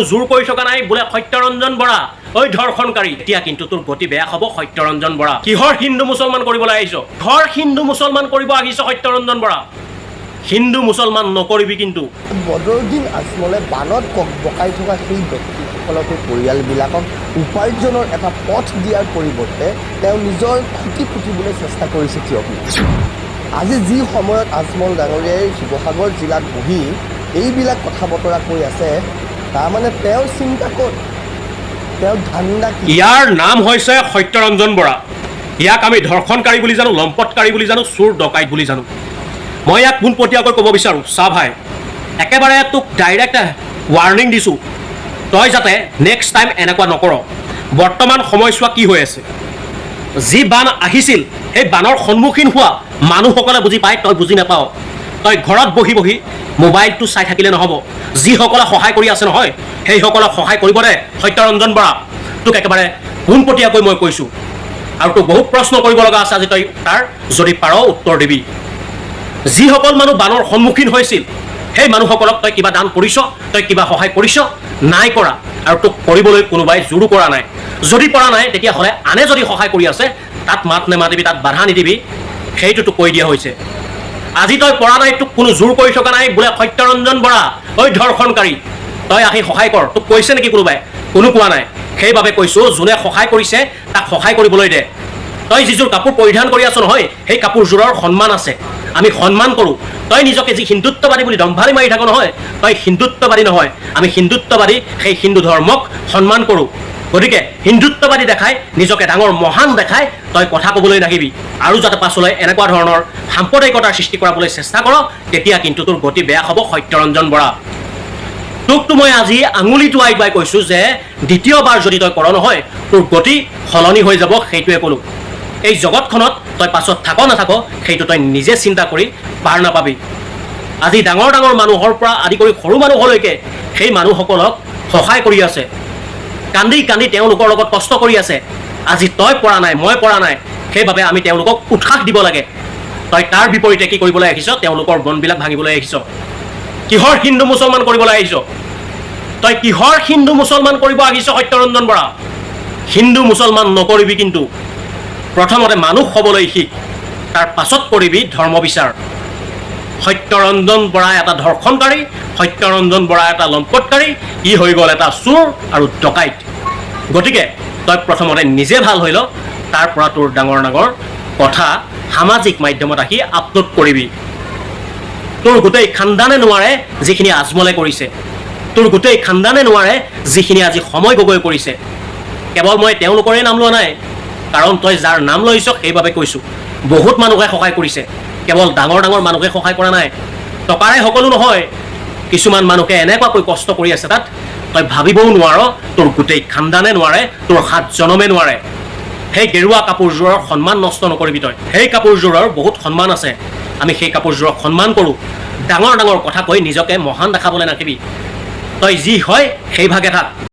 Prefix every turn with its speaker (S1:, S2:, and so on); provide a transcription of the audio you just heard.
S1: জোৰ কৰি থকা নাই বোলে সত্যৰঞ্জন বৰা ওই ধৰ্ষণকাৰী এতিয়া কিন্তু তোৰ গতি বেয়া হ'ব সত্যৰঞ্জন বৰা কিহৰ হিন্দু মুছলমান কৰিবলৈ আহিছ ঘৰ হিন্দু মুছলমান কৰিব আহিছ সত্যৰঞ্জন বৰা হিন্দু মুছলমান নকৰিবি কিন্তু
S2: বদৰুদ্দিন আজমলে বানত বকাই থকা সেই ব্যক্তিসকলকে পৰিয়ালবিলাকক উপাৰ্জনৰ এটা পথ দিয়াৰ পৰিৱৰ্তে তেওঁ নিজৰ খুটি ফুটিবলৈ চেষ্টা কৰিছে কিয় আজি যি সময়ত আজমল ডাঙৰীয়াই শিৱসাগৰ জিলাত বহি এইবিলাক কথা বতৰা কৈ আছে তাৰমানে তেওঁৰ চিন্তা ক'ত তেওঁৰ ধান্দা কি
S1: ইয়াৰ নাম হৈছে সত্যৰঞ্জন বৰা ইয়াক আমি ধৰ্ষণকাৰী বুলি জানো লম্পটকাৰী বুলি জানো চোৰ ডকাইত বুলি জানো মই ইয়াক পোনপটীয়াকৈ ক'ব বিচাৰোঁ চা ভাই একেবাৰে তোক ডাইৰেক্ট ৱাৰ্ণিং দিছোঁ তই যাতে নেক্সট টাইম এনেকুৱা নকৰ বৰ্তমান সময়ছোৱা কি হৈ আছে যি বান আহিছিল সেই বানৰ সন্মুখীন হোৱা মানুহসকলে বুজি পায় তই বুজি নাপাওঁ তই ঘৰত বহি বহি মোবাইলটো চাই থাকিলে নহ'ব যিসকলে সহায় কৰি আছে নহয় সেইসকলক সহায় কৰিব দে সত্যৰঞ্জন বৰা তোক একেবাৰে পোনপটীয়াকৈ মই কৈছোঁ আৰু তোক বহুত প্ৰশ্ন কৰিব লগা আছে আজি তই তাৰ যদি পাৰ উত্তৰ দিবি যিসকল মানুহ বানৰ সন্মুখীন হৈছিল সেই মানুহসকলক তই কিবা দান কৰিছ তই কিবা সহায় কৰিছ নাই কৰা আৰু তোক কৰিবলৈ কোনোবাই জোৰো কৰা নাই যদি পৰা নাই তেতিয়াহ'লে আনে যদি সহায় কৰি আছে তাত মাত নেমাতিবি তাত বাধা নিদিবি সেইটো তোক কৈ দিয়া হৈছে আজি তই পৰা নাই তোক কোনো জোৰ কৰি থকা নাই বোলে সত্যৰঞ্জন বৰা ওই ধৰ্ষণকাৰী তই আহি সহায় কৰ তোক কৈছে নেকি কোনোবাই কোনো কোৱা নাই সেইবাবে কৈছোঁ যোনে সহায় কৰিছে তাক সহায় কৰিবলৈ দে তই যিযোৰ কাপোৰ পৰিধান কৰি আছ নহয় সেই কাপোৰযোৰৰ সন্মান আছে আমি সন্মান কৰোঁ তই নিজকে যি হিন্দুত্ববাদী বুলি দম্ভালি মাৰি থাক নহয় তই হিন্দুত্ববাদী নহয় আমি হিন্দুত্ববাদী সেই হিন্দু ধৰ্মক সন্মান কৰোঁ গতিকে হিন্দুত্ববাদী দেখাই নিজকে ডাঙৰ মহান দেখাই তই কথা ক'বলৈ নাহিবি আৰু যাতে পাছলৈ এনেকুৱা ধৰণৰ সাম্প্ৰদায়িকতাৰ সৃষ্টি কৰাবলৈ চেষ্টা কৰ তেতিয়া কিন্তু তোৰ গতি বেয়া হ'ব সত্যৰঞ্জন বৰা তোকতো মই আজি আঙুলি টোৱাই বাই কৈছোঁ যে দ্বিতীয়বাৰ যদি তই কৰ নহয় তোৰ গতি সলনি হৈ যাব সেইটোৱে ক'লোঁ এই জগতখনত তই পাছত থাক নাথাক সেইটো তই নিজে চিন্তা কৰি পাৰ নাপাবি আজি ডাঙৰ ডাঙৰ মানুহৰ পৰা আদি কৰি সৰু মানুহলৈকে সেই মানুহসকলক সহায় কৰি আছে কান্দি কান্দি তেওঁলোকৰ লগত কষ্ট কৰি আছে আজি তই পৰা নাই মই পৰা নাই সেইবাবে আমি তেওঁলোকক উৎসাহ দিব লাগে তই তাৰ বিপৰীতে কি কৰিবলৈ আহিছ তেওঁলোকৰ বনবিলাক ভাঙিবলৈ আহিছ কিহৰ হিন্দু মুছলমান কৰিবলৈ আহিছ তই কিহৰ হিন্দু মুছলমান কৰিব আহিছ সত্যৰঞ্জন বৰা হিন্দু মুছলমান নকৰিবি কিন্তু প্ৰথমতে মানুহ হ'বলৈ শিক তাৰ পাছত কৰিবি ধৰ্ম বিচাৰ সত্যৰঞ্জন বৰা এটা ধৰ্ষণকাৰী সত্যৰঞ্জন বৰা এটা লম্পটকাৰী ই হৈ গ'ল এটা চোৰ আৰু ডকাইত গতিকে তই প্ৰথমতে নিজে ভাল হৈ ল তাৰ পৰা তোৰ ডাঙৰ ডাঙৰ কথা সামাজিক মাধ্যমত আহি আপলোড কৰিবি তোৰ গোটেই খানদানে নোৱাৰে যিখিনি আজমলে কৰিছে তোৰ গোটেই খানদানে নোৱাৰে যিখিনি আজি সময় গগৈ কৰিছে কেৱল মই তেওঁলোকৰে নাম লোৱা নাই কাৰণ তই যাৰ নাম লৈছ সেইবাবে কৈছোঁ বহুত মানুহে সহায় কৰিছে কেৱল ডাঙৰ ডাঙৰ মানুহে সহায় কৰা নাই টকাৰে সকলো নহয় কিছুমান মানুহে এনেকুৱাকৈ কষ্ট কৰি আছে তাত তই ভাবিবও নোৱাৰ তোৰ গোটেই খানদানে নোৱাৰে তোৰ 7 জনমে নোৱাৰে সেই গেৰুৱা কাপোৰযোৰৰ সন্মান নষ্ট নকৰিবি তই সেই কাপোৰযোৰৰ বহুত সন্মান আছে আমি সেই কাপোৰযোৰক সন্মান কৰোঁ ডাঙৰ ডাঙৰ কথা কৈ নিজকে মহান দেখাবলৈ নাকিবি তই যি হয় সেইভাগে থাক